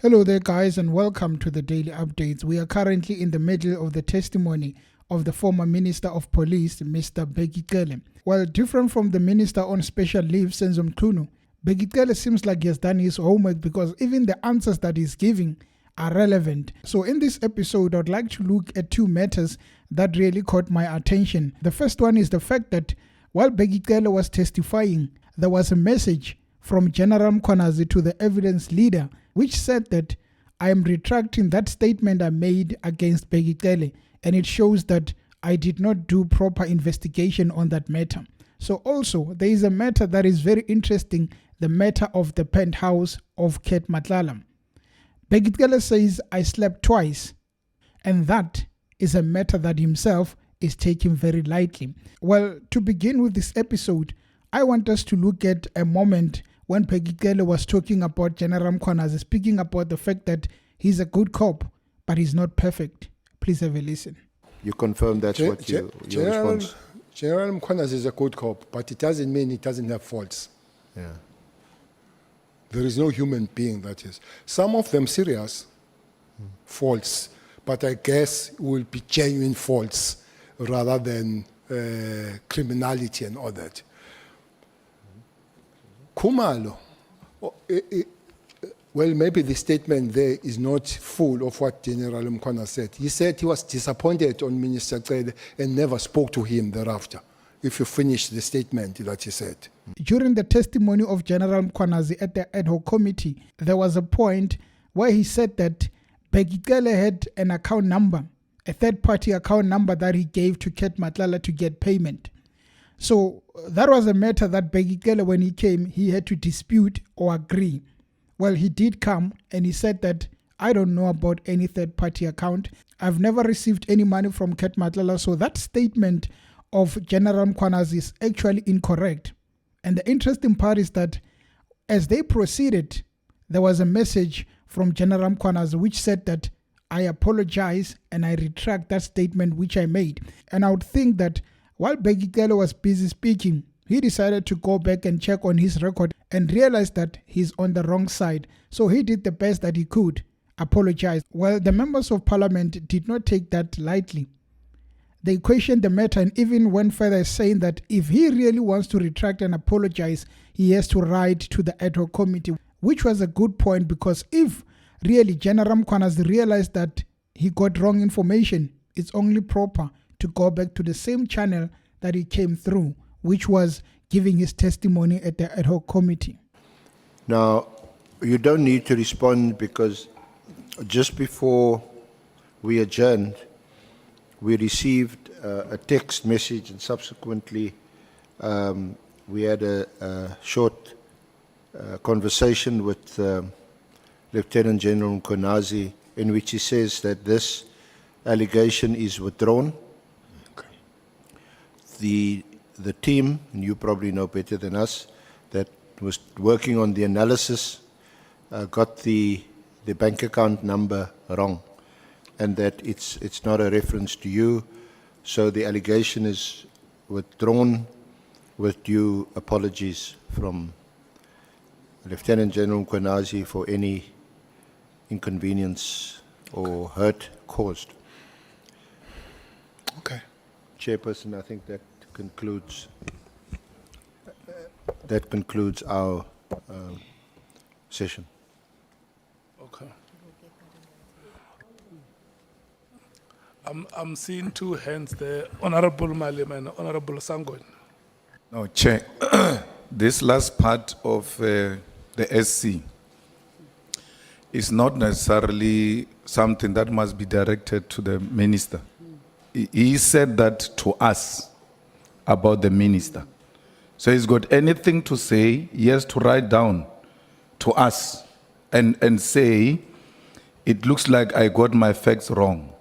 Hello there guys and welcome to the Daily Updates. We are currently in the middle of the testimony of the former Minister of Police, Mr. Bheki Cele. Well, different from the Minister on Special Leave, Senzo Mkhwanazi, Bheki Cele seems like he has done his homework because even the answers that he's giving are relevant. So in this episode, I'd like to look at two matters that really caught my attention. The first one is the fact that while Bheki Cele was testifying, there was a message from General Mkhwanazi to the evidence leader which said that I am retracting that statement I made against Bheki Cele, and it shows that I did not do proper investigation on that matter. So also there is a matter that is very interesting, the matter of the penthouse of Matlala. Bheki Cele says I slept twice, and that is a matter that himself is taking very lightly. Well, to begin with this episode, I want us to look at a moment when Bheki Cele was talking about General Mkhwanazi, speaking about the fact that he's a good cop, but he's not perfect. Please have a listen. You confirm that's what your response? General Mkhwanazi is a good cop, but it doesn't mean he doesn't have faults. Yeah. There is no human being that is. Some of them serious faults, but I guess will be genuine faults rather than criminality and all that. Khumalo, well, maybe the statement there is not full of what General Mkhwanazi said. He said he was disappointed on Minister Cele and never spoke to him thereafter, if you finish the statement that he said. During the testimony of General Mkhwanazi at the ad hoc committee, there was a point where he said that Bheki Cele had an account number, a third-party account number that he gave to Matlala to get payment. So that was a matter that Bheki Cele, when he came, he had to dispute or agree. Well, he did come and he said that I don't know about any third-party account. I've never received any money from Matlala. So that statement of General Mkhwanazi is actually incorrect. And the interesting part is that as they proceeded, there was a message from General Mkhwanazi which said that I apologize and I retract that statement which I made. And I would think that while Bheki Cele was busy speaking, he decided to go back and check on his record and realized that he's on the wrong side. So he did the best that he could, apologize. Well, the members of parliament did not take that lightly. They questioned the matter and even went further, saying that if he really wants to retract and apologize, he has to write to the ad hoc committee, which was a good point, because if really General Mkhwanazi realized that he got wrong information, it's only proper to go back to the same channel that he came through, which was giving his testimony at the ad hoc committee. Now, you don't need to respond because just before we adjourned, we received a text message and subsequently we had a short conversation with Lieutenant General Mkhwanazi in which he says that this allegation is withdrawn. The team, and you probably know better than us, that was working on the analysis got the bank account number wrong, and that it's not a reference to you, so the allegation is withdrawn with due apologies from Lieutenant General Mkhwanazi for any inconvenience or hurt caused. Okay. Chairperson, I think that concludes our session. Okay. I'm seeing two hands there, Honorable Malim and Honorable Sangon. No, Chair, this last part of the SC is not necessarily something that must be directed to the minister. He said that to us about the minister. So he's got anything to say, he has to write down to us and say, it looks like I got my facts wrong,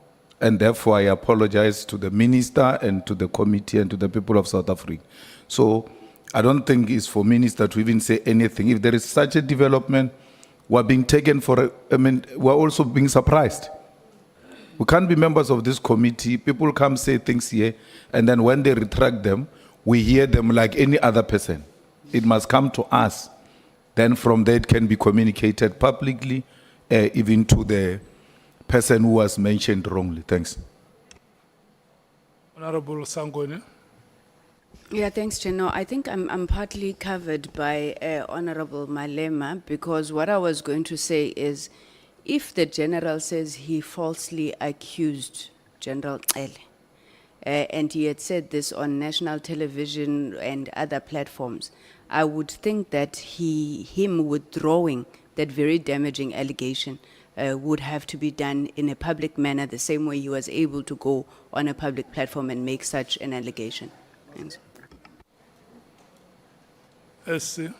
and therefore I apologize to the minister and to the committee and to the people of South Africa. So I don't think it's for minister to even say anything. If there is such a development, we're being taken for, we're also being surprised. We can't be members of this committee. People come say things here, and then when they retract them, we hear them like any other person. It must come to us. Then from there it can be communicated publicly even to the person who was mentioned wrongly. Thanks. Honorable Sangoni. Yeah, thanks, Chair. No, I think I'm partly covered by Honorable Malema, because what I was going to say is, if the general says he falsely accused General Cele, and he had said this on national television and other platforms, I would think that him withdrawing that very damaging allegation would have to be done in a public manner, the same way he was able to go on a public platform and make such an allegation. Thanks. SC.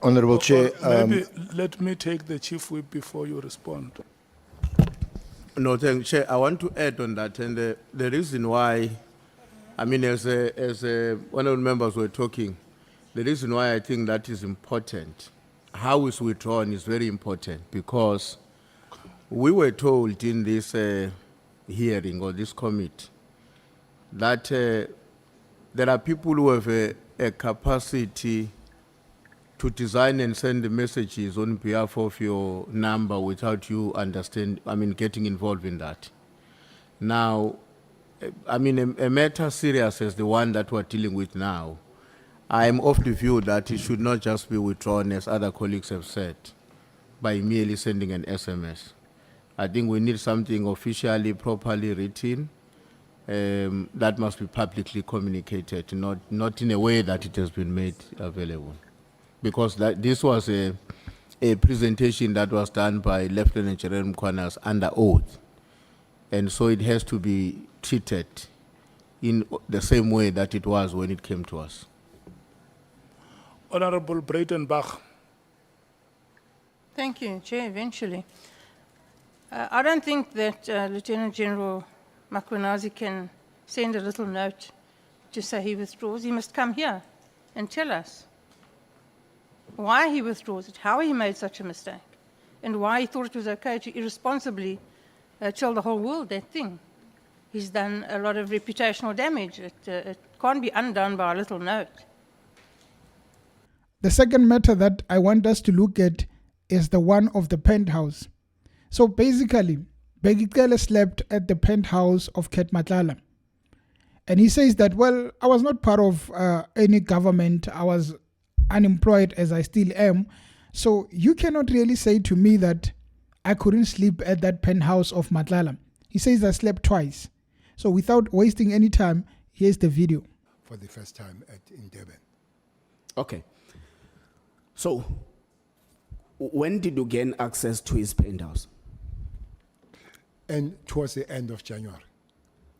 Honorable Chair, Maybe let me take the chief whip before you respond. No, thank Chair. I want to add on that, and the reason why, I mean, as one of the members were talking, the reason why I think that is important, how it's withdrawn is very important, because we were told in this hearing or this committee that there are people who have a capacity to design and send the messages on behalf of your number without you getting involved in that. Now, I mean, a matter serious as the one that we're dealing with now, I am of the view that it should not just be withdrawn, as other colleagues have said, by merely sending an SMS. I think we need something officially, properly written, that must be publicly communicated, not in a way that it has been made available. Because this was a presentation that was done by Lieutenant General Mkhwanazi under oath. And so it has to be treated in the same way that it was when it came to us. Honorable Breitenbach. Thank you, Chair, eventually. I don't think that Lieutenant General Mkhwanazi can send a little note to say he withdraws. He must come here and tell us why he withdraws it, how he made such a mistake, and why he thought it was okay to irresponsibly tell the whole world that thing. He's done a lot of reputational damage. It can't be undone by a little note. The second matter that I want us to look at is the one of the Penthouse. So basically, Bheki Cele slept at the Penthouse of Matlala. And he says that, well, I was not part of any government. I was unemployed, as I still am. So you cannot really say to me that I couldn't sleep at that Penthouse of Matlala. He says I slept twice. So without wasting any time, here's the video. For the first time in Durban. Okay. So, when did you gain access to his penthouse? And towards the end of January.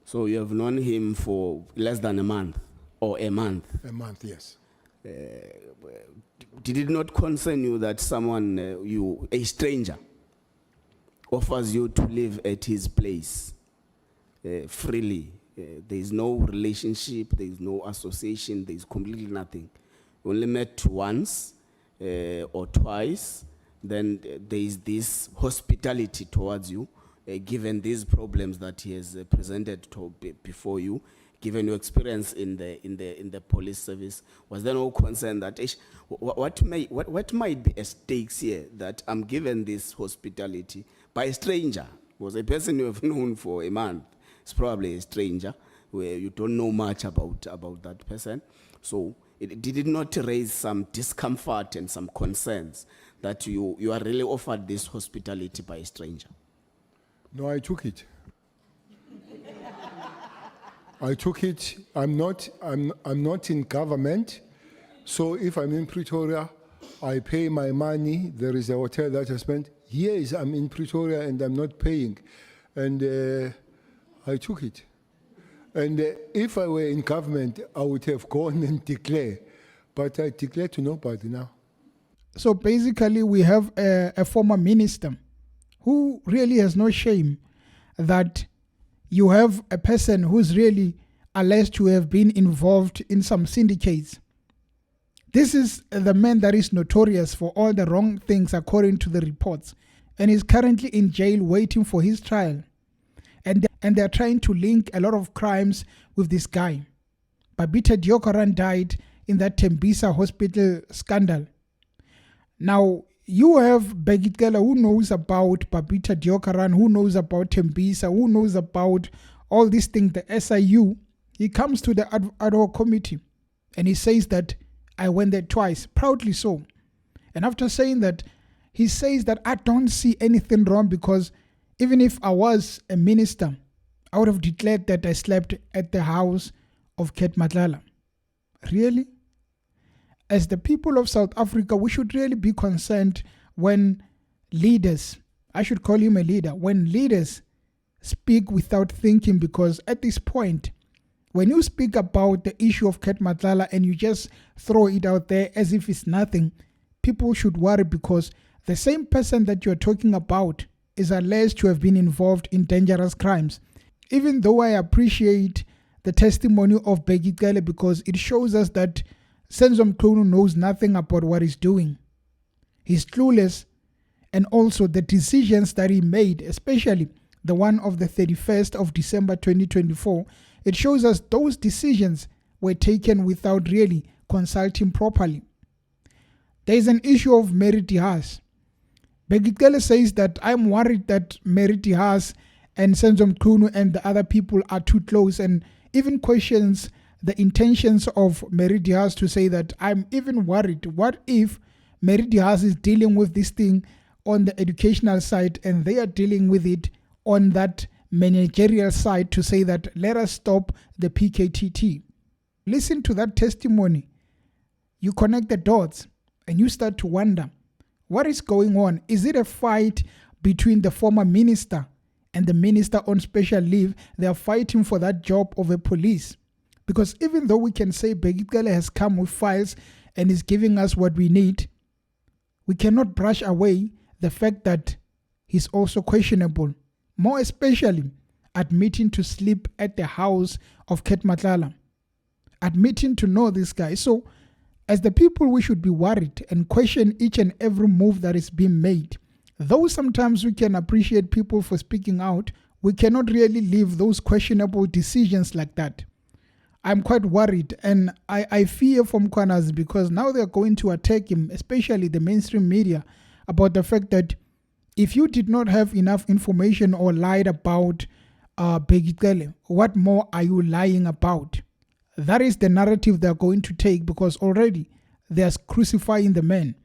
So you have known him for less than a month, or a month? A month, yes. Did it not concern you that someone, a stranger, offers you to live at his place freely? There is no relationship, there is no association, there is completely nothing. You only met once or twice, then there is this hospitality towards you, given these problems that he has presented before you, given your experience in the police service. Was there no concern that what might be at stakes here, that I'm given this hospitality by a stranger? Was a person you have known for a month. It's probably a stranger where you don't know much about that person. So did it not raise some discomfort and some concerns that you are really offered this hospitality by a stranger? No, I took it. I took it. I'm not in government, so if I'm in Pretoria, I pay my money. There is a hotel that I spent. Here I'm in Pretoria and I'm not paying, and I took it. And if I were in government, I would have gone and declared, but I declare to nobody now. So basically, we have a former minister who really has no shame that you have a person who's really alleged to have been involved in some syndicates. This is the man that is notorious for all the wrong things according to the reports, and is currently in jail waiting for his trial. And they're trying to link a lot of crimes with this guy. Babita Diokoran died in that Tembisa hospital scandal. Now, you have Bheki Cele who knows about Babita Deokaran, who knows about Tembisa, who knows about all these things, the SIU. He comes to the ad hoc committee and he says that I went there twice, proudly so. And after saying that, he says that I don't see anything wrong because even if I was a minister, I would have declared that I slept at the house of Ket Matlala. Really? As the people of South Africa, we should really be concerned when leaders, I should call him a leader, when leaders speak without thinking, because at this point, when you speak about the issue of Ket Matlala and you just throw it out there as if it's nothing, people should worry because the same person that you're talking about is alleged to have been involved in dangerous crimes. Even though I appreciate the testimony of Bheki Cele because it shows us that Senzo Mkhwanazi knows nothing about what he's doing. He's clueless, and also the decisions that he made, especially the one of the 31st of December 2024, it shows us those decisions were taken without really consulting properly. There is an issue of Mary Dihas. Bheki Cele says that I'm worried that Mary Dihas and Senzo Mkhwanazi and the other people are too close, and even questions the intentions of Mary Dihas to say that I'm even worried. What if Mary Dihas is dealing with this thing on the educational side and they are dealing with it on that managerial side to say that let us stop the PKTT? Listen to that testimony. You connect the dots and you start to wonder, what is going on? Is it a fight between the former minister and the minister on special leave? They are fighting for that job of a police. Because even though we can say Bheki Cele has come with files and is giving us what we need, we cannot brush away the fact that he's also questionable. More especially, admitting to sleep at the house of Ket Matlala. Admitting to know this guy. So, as the people, we should be worried and question each and every move that is being made. Though sometimes we can appreciate people for speaking out, we cannot really leave those questionable decisions like that. I'm quite worried, and I fear for Mkhwanazi because now they're going to attack him, especially the mainstream media, about the fact that if you did not have enough information or lied about Bheki Cele, what more are you lying about? That is the narrative they're going to take because already they're crucifying the man.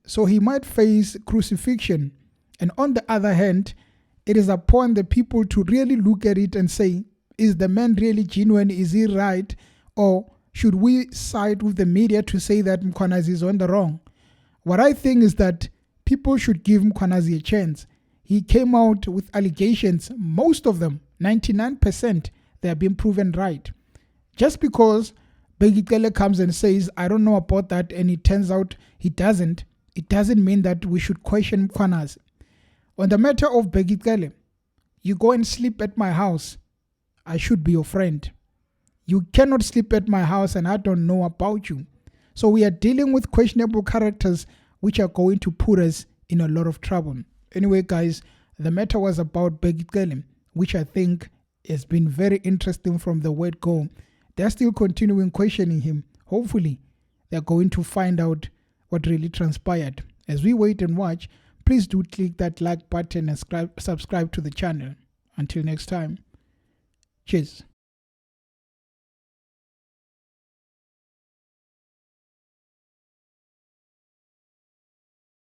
So he might face crucifixion. And on the other hand, it is upon the people to really look at it and say, is the man really genuine? Is he right? Or should we side with the media to say that Mkhwanazi is on the wrong? What I think is that people should give Mkhwanazi a chance. He came out with allegations, most of them, 99%, they have been proven right. Just because Bheki Cele comes and says, I don't know about that, and it turns out he doesn't, it doesn't mean that we should question Mkhwanazi. On the matter of Bheki Cele, you go and sleep at my house, I should be your friend. You cannot sleep at my house and I don't know about you. So we are dealing with questionable characters which are going to put us in a lot of trouble. Anyway, guys, the matter was about Bheki Cele, which I think has been very interesting from the word go. They're still continuing questioning him. Hopefully, they're going to find out what really transpired. As we wait and watch, please do click that like button and subscribe to the channel. Until next time. Cheers.